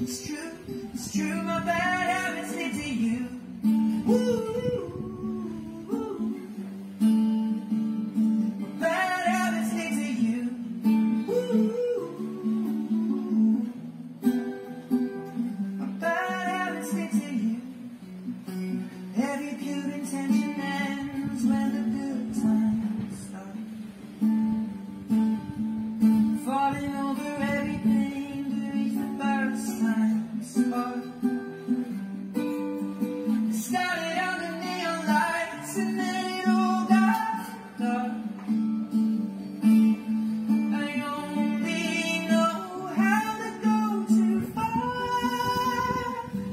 it's true, my bad habits lead to you. Ooh. Bad habits lead to you. Ooh. My bad habits lead to you. Every pure intention ends when the good times start. Falling over everything to reach the first time spark. It started under neon lights and then it all got dark. I only know how to go too far.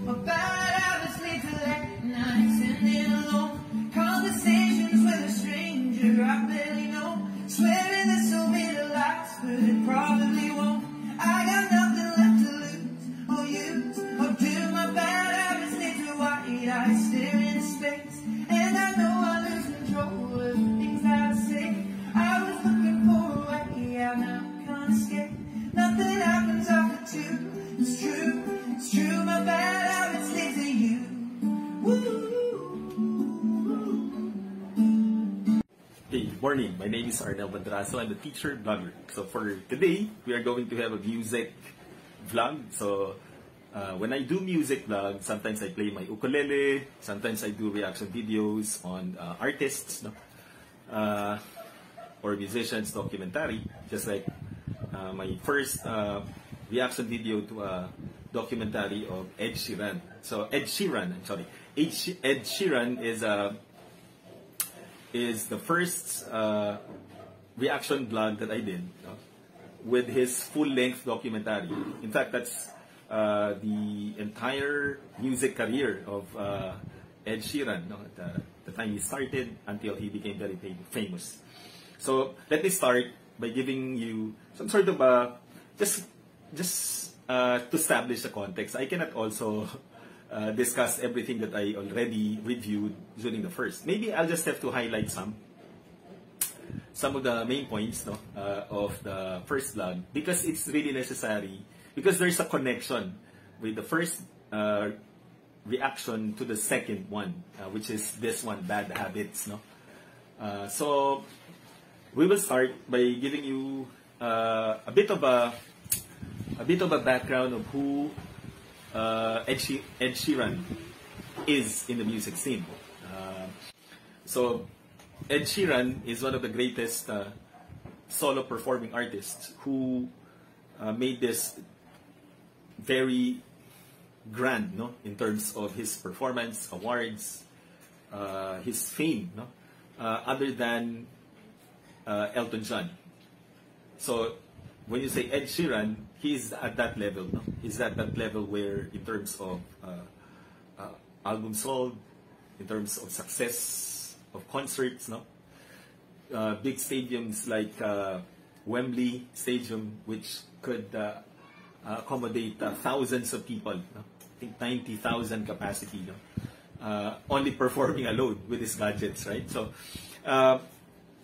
My bad habits lead to late nights ending alone. Conversations with a stranger I barely know. Swearing this will be the last, but it probably won't. I got nothing left to lose or use or do. My bad habits lead to white eyes stare into space, and I know I lose control of the things that I say. I was looking for a way out, now I can't escape. Nothing happens after two. It's true, my bad habits lead to you. Woo. Hey, good morning. My name is Arnel Bandraso. I'm the teacher blogger. So for today, we are going to have a music vlog. So when I do music vlog, sometimes I play my ukulele, sometimes I do reaction videos on artists, no? Or musicians documentary, just like my first reaction video to a documentary of Ed Sheeran. So Ed Sheeran is the first reaction vlog that I did, with his full-length documentary. In fact, that's the entire music career of Ed Sheeran, at the time he started until he became very famous. So let me start by giving you some sort of just to establish the context. I cannot also discuss everything that I already reviewed during the first. Maybe I'll just have to highlight some of the main points, no, of the first vlog, because it's really necessary, because there's a connection with the first reaction to the second one, which is this one, Bad Habits, no. So we will start by giving you a bit of a background of who Ed Sheeran is in the music scene. So Ed Sheeran is one of the greatest solo performing artists who made this very grand, no, in terms of his performance, awards, his fame, no, other than Elton John. So when you say Ed Sheeran, he's at that level, no? He's at that level where, in terms of albums sold, in terms of success of concerts, no, big stadiums like Wembley Stadium, which could accommodate thousands of people, no? I think 90,000 capacity, no? Only performing alone with his gadgets, right? So,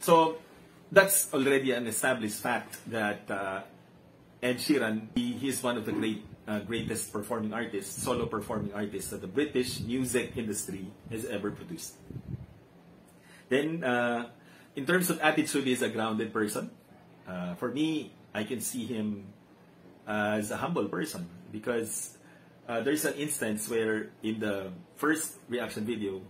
so that's already an established fact that Ed Sheeran, he is one of the greatest performing artists, solo performing artists that the British music industry has ever produced. Then, in terms of attitude, he's a grounded person. For me, I can see him as a humble person, because there's an instance where in the first reaction video,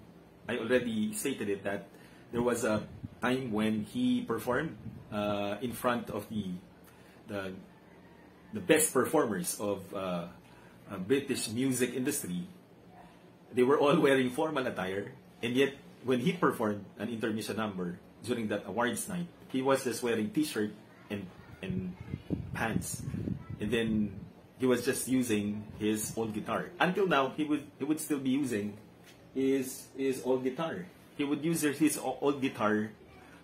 I already stated it, that there was a time when he performed in front of the best performers of British music industry. They were all wearing formal attire, and yet when he performed an intermission number during that awards night, he was just wearing t-shirt and pants, and then he was just using his old guitar. Until now, he would still be using his old guitar. He would use his old guitar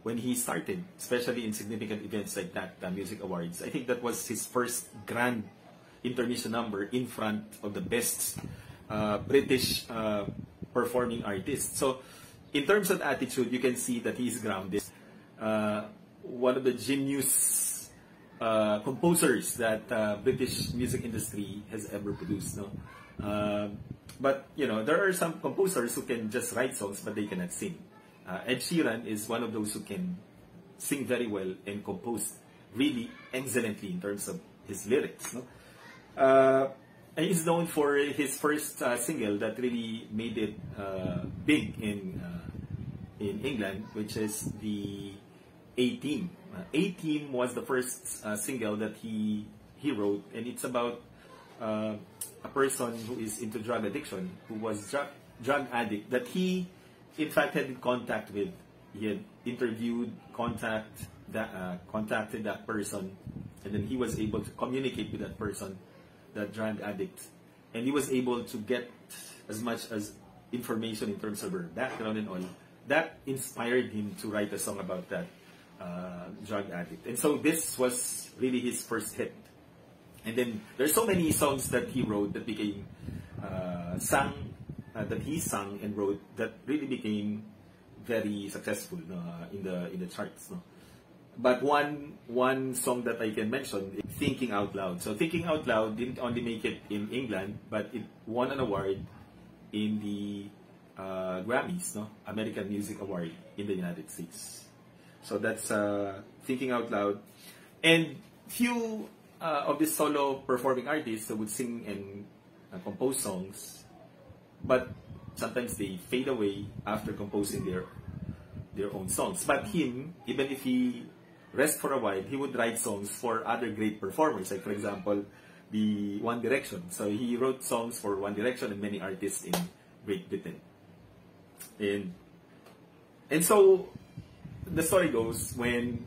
when he started, especially in significant events like that, Music Awards. I think that was his first grand intermission number in front of the best British performing artists. So, in terms of attitude, you can see that he's grounded. One of the genius composers that British music industry has ever produced. No, but there are some composers who can just write songs, but they cannot sing. Ed Sheeran is one of those who can sing very well and compose really excellently in terms of his lyrics. No? And he's known for his first single that really made it big in England, which is the A-Team. A-Team was the first single that he wrote, and it's about a person who is into drug addiction, who was drug addict, that he in fact had contact with. He had interviewed, contacted that person, and then he was able to communicate with that person, that drug addict, and he was able to get as much as information in terms of her background and all. That inspired him to write a song about that drug addict. And so this was really his first hit. And then there's so many songs that he wrote that became that he sang and wrote that really became very successful in the charts. No? But one song that I can mention is Thinking Out Loud. So Thinking Out Loud didn't only make it in England, but it won an award in the Grammys, no? American Music Award in the United States. So that's Thinking Out Loud. And few of these solo performing artists would sing and compose songs, but sometimes they fade away after composing their own songs. But him, even if he rests for a while, he would write songs for other great performers, like for example, the One Direction. So he wrote songs for One Direction and many artists in Great Britain. And so the story goes, when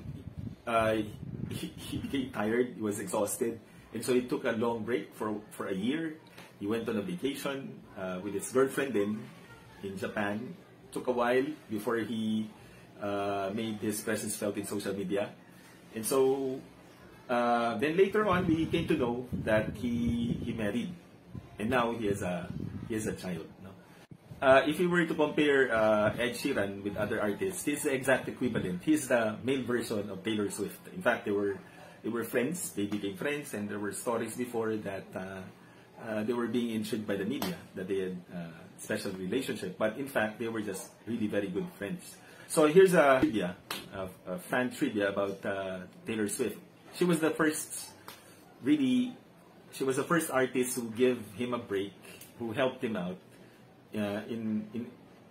he became tired, he was exhausted, and so he took a long break for a year. He went on a vacation with his girlfriend in Japan. Took a while before he made his presence felt in social media. And so then later on, we came to know that he married, and now he has a child. If you were to compare Ed Sheeran with other artists, he's the exact equivalent. He's the male version of Taylor Swift. In fact, they were friends. They became friends, and there were stories before that they were being intrigued by the media, that they had a special relationship. But in fact, they were just really very good friends. So here's a fan trivia about Taylor Swift. She was the first artist who gave him a break, who helped him out in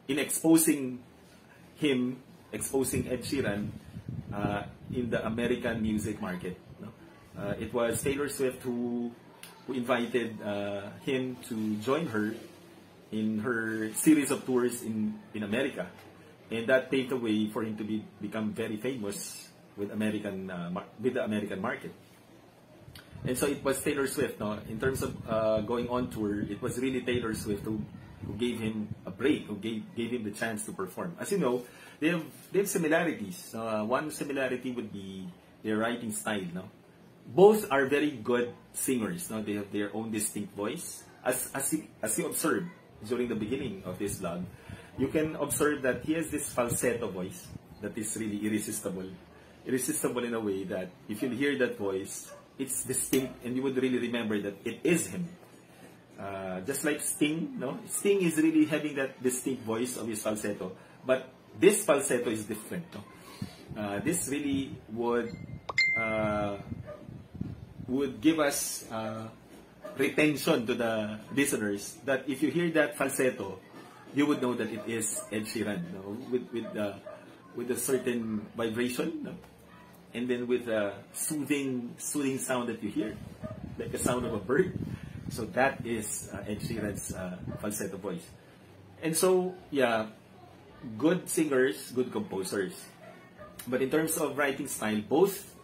exposing Ed Sheeran in the American music market. No? It was Taylor Swift who invited him to join her in her series of tours in America, and that paved the way for him to become very famous with the American market. And so it was Taylor Swift. No? In terms of going on tour, it was really Taylor Swift who gave him a break, who gave him the chance to perform. As you know, they have similarities. One similarity would be their writing style. No? Both are very good singers. No? They have their own distinct voice. As you observe during the beginning of this vlog, you can observe that he has this falsetto voice that is really irresistible. Irresistible in a way that if you hear that voice, it's distinct, and you would really remember that it is him. Just like Sting, no? Sting is really having that distinct voice of his falsetto, but this falsetto is different. No? This really would give us retention to the listeners, that if you hear that falsetto, you would know that it is Ed Sheeran, no? with a certain vibration, no? And then with a soothing sound that you hear, like the sound of a bird. So that is Ed Sheeran's falsetto voice. And so, yeah, good singers, good composers. But in terms of writing style, both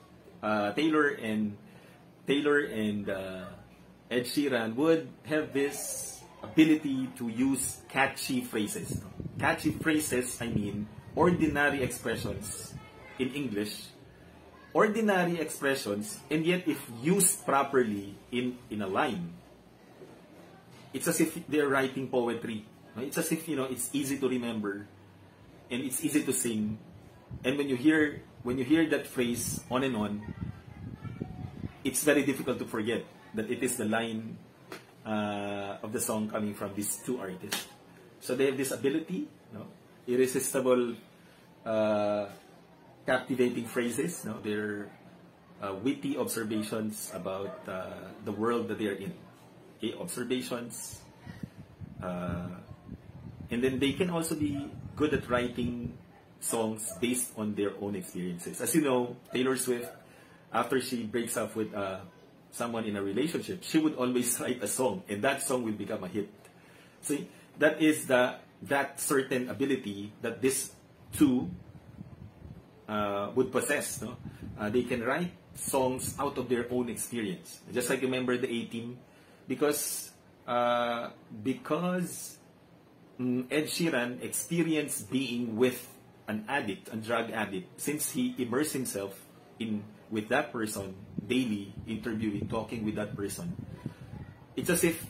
Taylor and Ed Sheeran would have this ability to use catchy phrases. Catchy phrases, I mean, ordinary expressions in English. Ordinary expressions, and yet if used properly in a line, it's as if they're writing poetry. It's as if, it's easy to remember, and it's easy to sing. And when you hear that phrase on and on, it's very difficult to forget that it is the line of the song coming from these two artists. So they have this ability, irresistible, captivating phrases, their witty observations about the world that they are in. Okay, observations. And then they can also be good at writing songs based on their own experiences. As you know, Taylor Swift, after she breaks up with someone in a relationship, she would always write a song, and that song will become a hit. See, that is that certain ability that these two would possess. They can write songs out of their own experience. Just like remember the A-Team, because Ed Sheeran experienced being with an addict, a drug addict, since he immersed himself with that person daily, interviewing, talking with that person. It's as if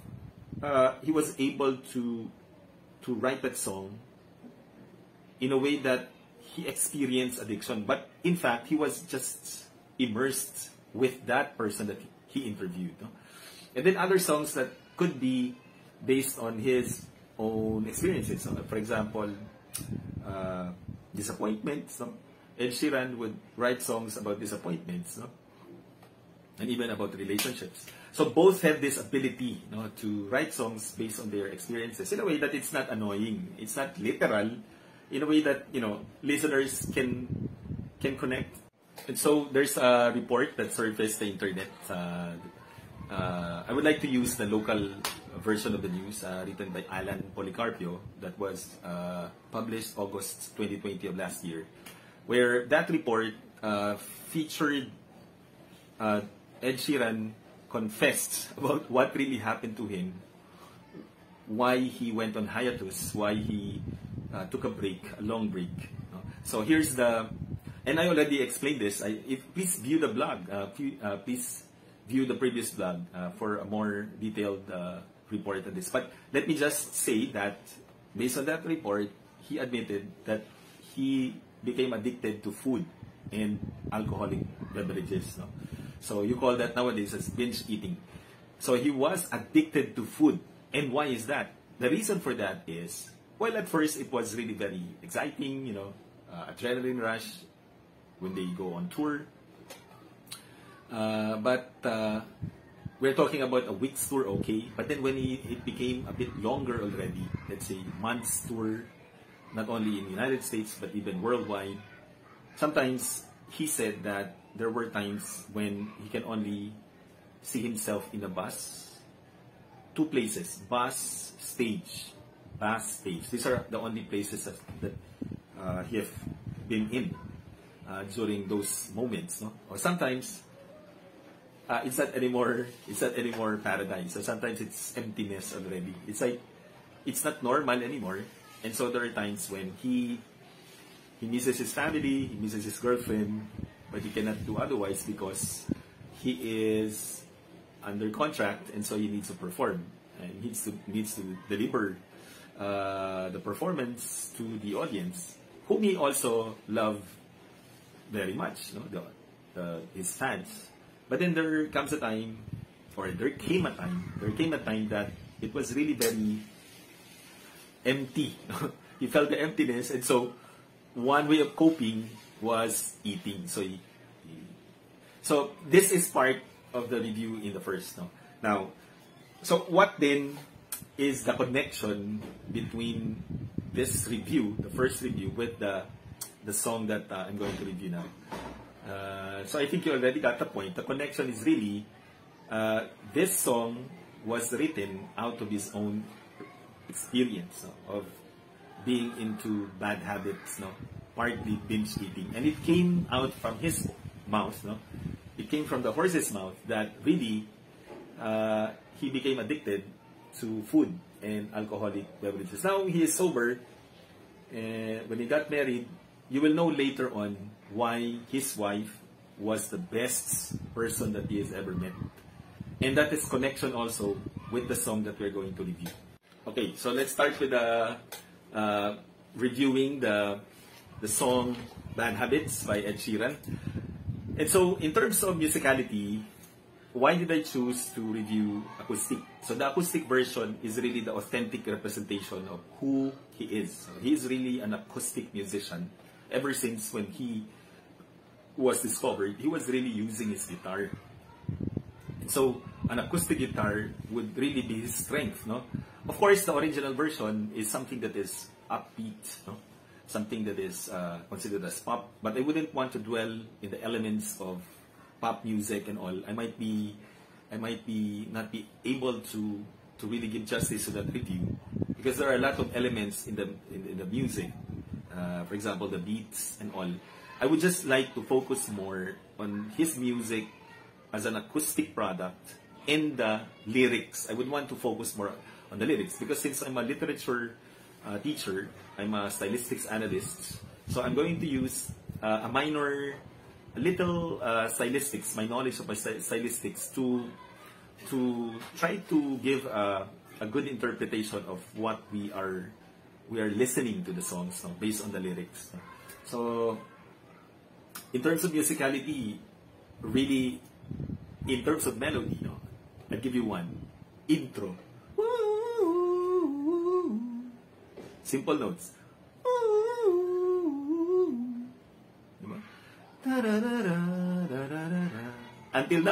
he was able to write that song in a way that he experienced addiction, but in fact he was just immersed with that person that he interviewed. And then other songs that could be based on his own experiences. For example, disappointments. Ed Sheeran would write songs about disappointments, and even about relationships. So both have this ability, to write songs based on their experiences in a way that it's not annoying, it's not literal, in a way that listeners can connect. And so there's a report that surfaced the internet. I would like to use the local version of the news written by Alan Policarpio that was published August 2020 of last year, where that report featured Ed Sheeran confessed about what really happened to him, why he went on hiatus, why he took a long break. So here's and I already explained this. Please view the blog. Please view the previous blog for a more detailed report on this. But let me just say that based on that report, he admitted that he became addicted to food and alcoholic beverages. So you call that nowadays as binge eating. So he was addicted to food. And why is that? The reason for that is, well, at first it was really very exciting, adrenaline rush when they go on tour. But we're talking about a week's tour, okay. But then when it became a bit longer already, let's say months tour, not only in the United States but even worldwide, sometimes he said that there were times when he can only see himself in a bus, two places, bus, stage. These are the only places that he have been in during those moments, Or sometimes it's not anymore paradise. So sometimes it's emptiness already. It's like it's not normal anymore. And so there are times when he misses his family, he misses his girlfriend, but he cannot do otherwise because he is under contract, and so he needs to perform and needs to deliver the performance to the audience, whom he also loved very much, his fans. But then there came a time that it was really very empty. He felt the emptiness, and so one way of coping was eating. So this is part of the review in the first. Now, so what then is the connection between this review, the first review, with the song that I'm going to review now? So I think you already got the point. The connection is really this song was written out of his own experience of being into bad habits, partly binge eating, and it came out from his mouth. It came from the horse's mouth that really he became addicted to food and alcoholic beverages. Now he is sober. When he got married, you will know later on why his wife was the best person that he has ever met. And that is connection also with the song that we're going to review. Okay, so let's start with reviewing the song Bad Habits by Ed Sheeran. And so in terms of musicality, why did I choose to review acoustic? So the acoustic version is really the authentic representation of who he is. He is really an acoustic musician. Ever since when he was discovered, he was really using his guitar. So an acoustic guitar would really be his strength, no? Of course, the original version is something that is upbeat, no? Something that is considered as pop. But I wouldn't want to dwell in the elements of pop music and all. I might not be able to really give justice to that review, because there are a lot of elements in the music. For example, the beats and all. I would just like to focus more on his music as an acoustic product and the lyrics. I would want to focus more on the lyrics, because since I'm a literature teacher, I'm a stylistics analyst, so I'm going to use a little stylistics, my knowledge of stylistics, to try to give a good interpretation of what we are listening to the songs, no, based on the lyrics. So in terms of musicality, really, in terms of melody, no, I'll give you one. Intro. Simple notes. Until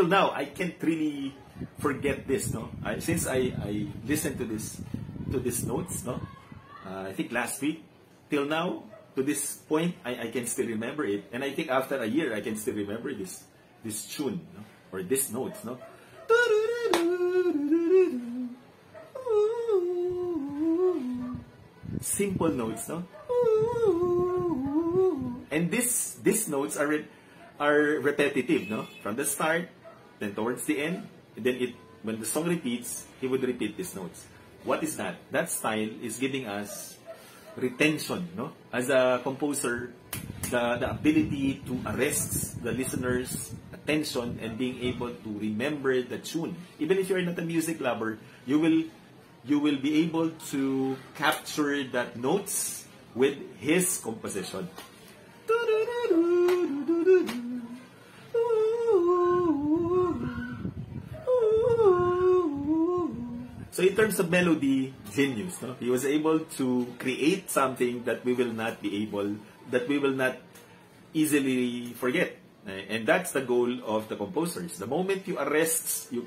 now, I can't really forget this, no. Since I listened to this notes, no. I think last week till now, to this point, I can still remember it, and I think after a year, I can still remember this tune, no? Or this notes, no. Simple notes, no. And these notes are repetitive, no? From the start, then towards the end, and then when the song repeats, he would repeat these notes. What is that? That style is giving us retention, no? As a composer, the ability to arrest the listener's attention and being able to remember the tune. Even if you're not a music lover, you will be able to capture that notes with his composition. So in terms of melody, genius, no? He was able to create something that we will not easily forget. And that's the goal of the composers. The moment you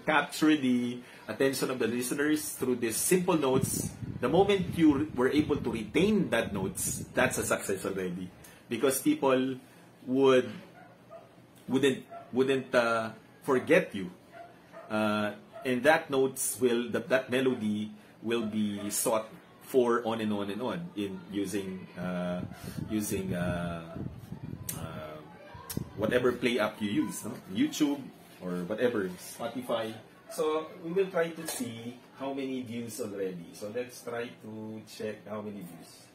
capture the attention of the listeners through these simple notes, the moment you were able to retain that notes, that's a success already. Because people wouldn't forget you. And that melody will be sought for on and on and on in using whatever play app you use, no? YouTube or whatever, Spotify. So we will try to see how many views already. So let's try to check how many views.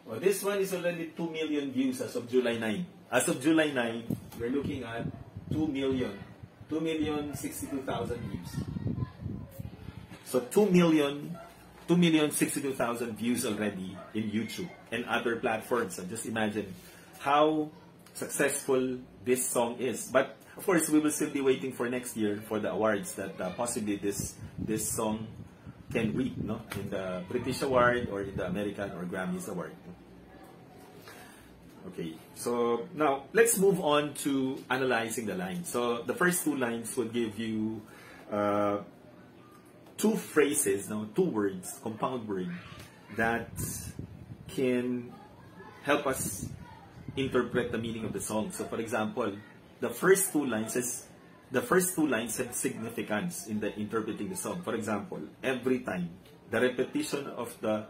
Well, this one is already 2 million views as of July 9. As of July 9, we're looking at 2,062,000 views. So 2,062,000 views already in YouTube and other platforms. So just imagine how successful this song is. But of course, we will still be waiting for next year for the awards that possibly this song can reap, no? In the British Award or in the American or Grammys Award. Okay, so now let's move on to analyzing the lines. So the first two lines would give you two phrases, no, two words, compound word, that can help us interpret the meaning of the song. So for example, the first two lines have significance in the interpreting the song. For example, every time, the repetition of the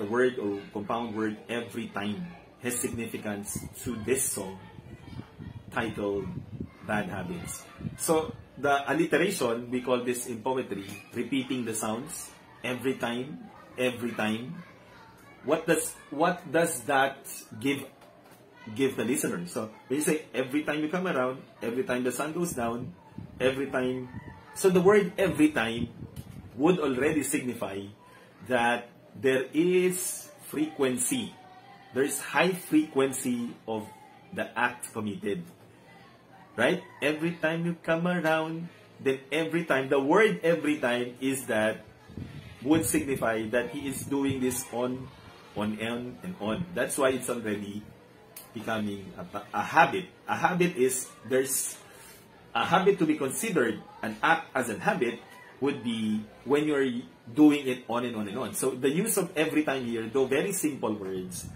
word or compound word every time has significance to this song titled Bad Habits. So the alliteration, we call this in poetry, repeating the sounds every time. What does that give the listener? So when you say every time you come around, every time the sun goes down, every time. So the word every time would already signify that there is frequency. There is high frequency of the act committed. right? Every time you come around, then every time, the word every time is that, would signify that he is doing this on, and on. That's why it's already becoming a habit. A habit is, there's a habit to be considered an act as a habit would be when you're doing it on and on and on. So the use of every time here, though very simple words,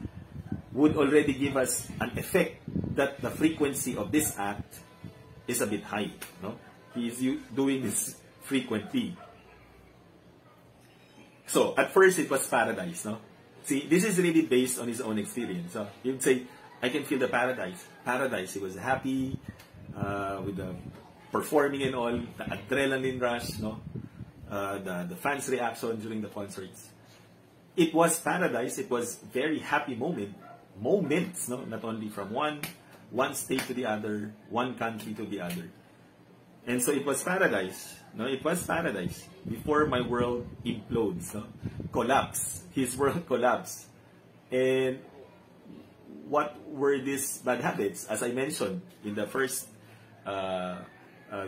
would already give us an effect that the frequency of this act is a bit high. No? He is doing this frequently. So at first it was paradise. No? See, this is really based on his own experience. So he'd say, I can feel the paradise. Paradise. He was happy with the performing and all, the adrenaline rush, no, the fans' reaction during the concerts. It was paradise. It was very happy moments, no, not only from one state to the other, one country to the other. And so it was paradise. No, it was paradise before my world implodes, no, collapse. His world collapsed. And what were these bad habits? As I mentioned in the first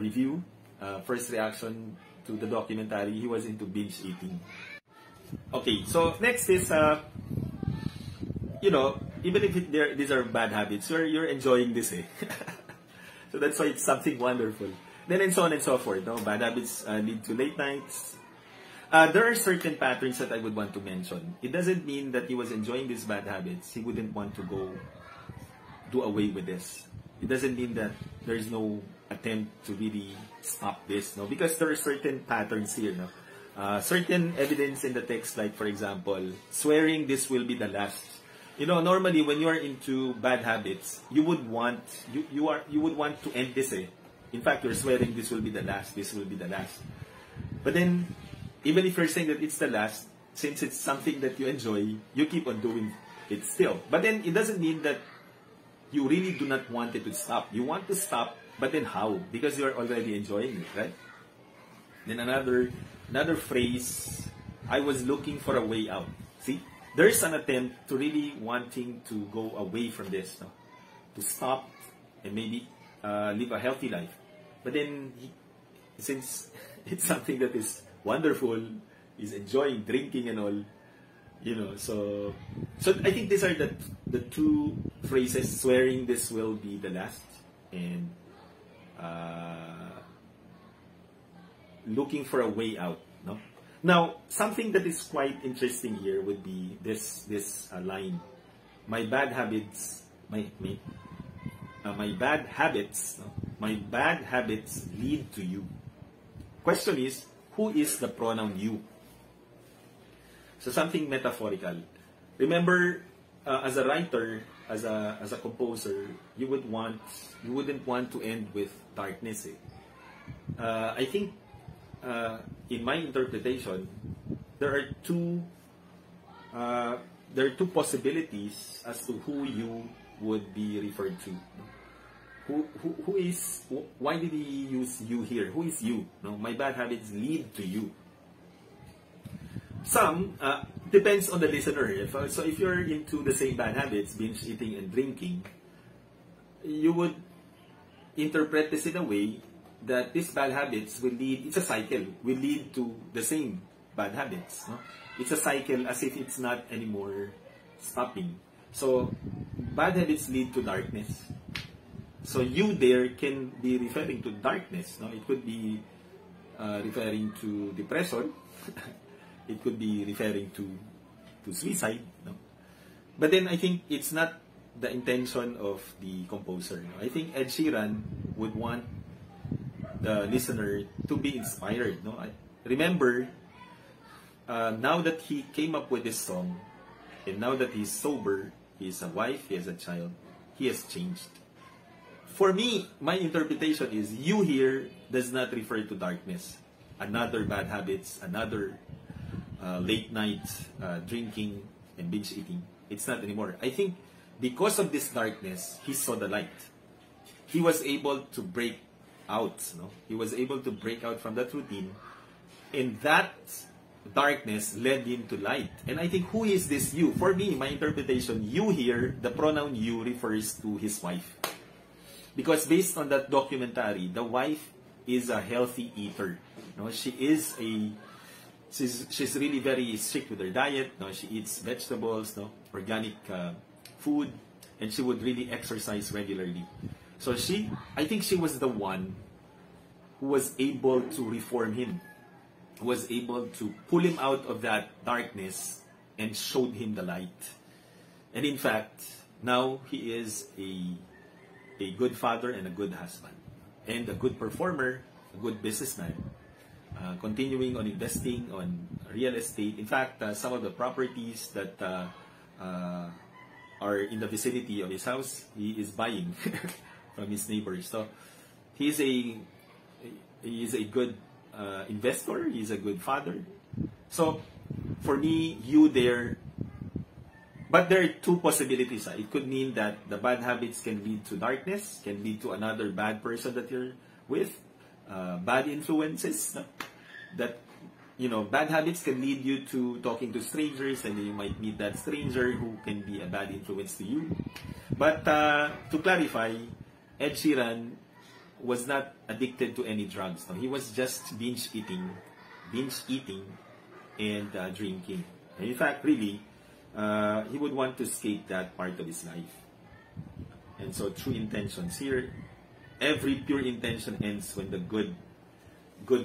review, first reaction to the documentary, he was into binge eating. Okay, so next is, you know, even if these are bad habits, you're enjoying this, eh? So that's why it's something wonderful. Then and so on and so forth. No? Bad habits lead to late nights. There are certain patterns that I would want to mention. It doesn't mean that he was enjoying these bad habits. He wouldn't want to go do away with this. It doesn't mean that there's no attempt to really stop this. No? Because there are certain patterns here. No? Certain evidence in the text, like for example, swearing this will be the last. You know, normally when you are into bad habits, you would want you would want to end this. Eh? In fact, you're swearing this will be the last. This will be the last. But then, even if you're saying that it's the last, since it's something that you enjoy, you keep on doing it still. But then it doesn't mean that you really do not want it to stop. You want to stop, but then how? Because you're already enjoying it, right? Then another phrase, I was looking for a way out. See? There's an attempt to really wanting to go away from this, no? To stop and maybe live a healthy life. But then, since it's something that is wonderful, he's enjoying drinking and all, you know, so I think these are the two phrases, swearing this will be the last, and looking for a way out, no? Now, something that is quite interesting here would be this line, my bad habits, my bad habits, no? My bad habits lead to you. Question is, who is the pronoun you? So something metaphorical. Remember, as a writer, as a composer, you wouldn't want to end with darkness. Eh? I think, in my interpretation, there are two possibilities as to who you would be referred to. Who is? Why did he use you here? Who is you? No, my bad habits lead to you. Some depends on the listener. So if you're into the same bad habits, binge eating and drinking, you would interpret this in a way that these bad habits will lead. It's a cycle. Will lead to the same bad habits. No? It's a cycle, as if it's not anymore stopping. So bad habits lead to darkness. So you there can be referring to darkness. No? It could be referring to depression. It could be referring to suicide. No? But then I think it's not the intention of the composer. No? I think Ed Sheeran would want the listener to be inspired. No? Remember, now that he came up with this song, and now that he's sober, he has a wife, he has a child, he has changed. For me, my interpretation is you here does not refer to darkness, another bad habits, another late night drinking and binge eating. It's not anymore. I think because of this darkness, he saw the light. He was able to break out. No? He was able to break out from that routine, and that darkness led him to light. And I think, who is this you? For me, my interpretation, you here, the pronoun you refers to his wife. because based on that documentary, the wife is a healthy eater. No, she's really very strict with her diet. No, she eats vegetables, no, organic food, and she would really exercise regularly. So I think she was the one who was able to reform him, who was able to pull him out of that darkness and showed him the light. And in fact, now he is a good father and a good husband, and a good performer, a good businessman, continuing on investing on real estate. In fact, some of the properties that are in the vicinity of his house, he is buying from his neighbors. So he is a good investor. He is a good father. So for me, but there are two possibilities. It could mean that the bad habits can lead to darkness, can lead to another bad person that you're with, bad influences. That, bad habits can lead you to talking to strangers, and you might meet that stranger who can be a bad influence to you. But to clarify, Ed Sheeran was not addicted to any drugs. No? He was just binge eating and drinking. And in fact, really, he would want to escape that part of his life. And so true intentions here, every pure intention ends when the good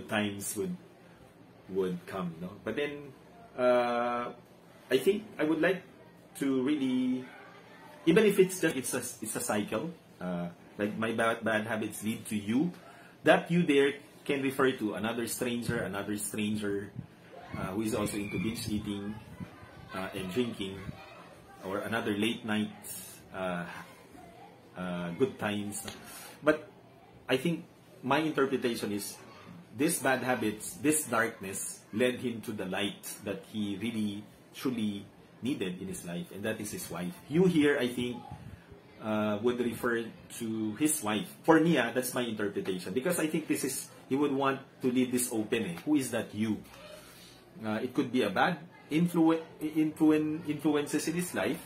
times would come. No? But then I think I would like to really, even if it's a cycle, like my bad habits lead to you, that you there can refer to another stranger who is also into binge eating and drinking, or another late night good times. But I think my interpretation is this bad habits, this darkness led him to the light that he really truly needed in his life, and that is his wife. You here, I think, would refer to his wife. For me, that's my interpretation, because I think he would want to leave this open. Who is that you? It could be a bad influences in his life,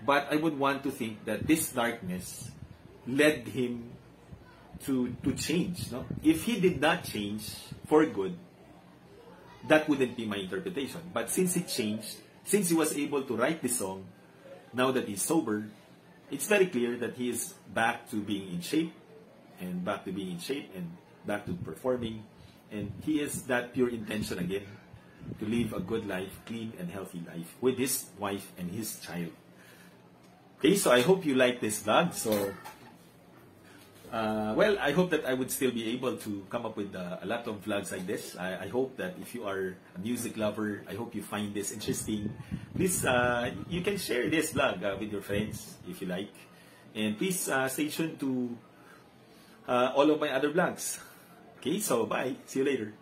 but I would want to think that this darkness led him to change. No? If he did not change for good, that wouldn't be my interpretation. But since he changed, since he was able to write this song, now that he's sober, it's very clear that he is back to being in shape, and back to performing, and he is that pure intention again, to live a good life, clean and healthy life with his wife and his child. Okay, so I hope you like this vlog. So, I hope that I would still be able to come up with a lot of vlogs like this. I hope that if you are a music lover, I hope you find this interesting. Please, you can share this vlog with your friends if you like. And please stay tuned to all of my other vlogs. Okay, so bye. See you later.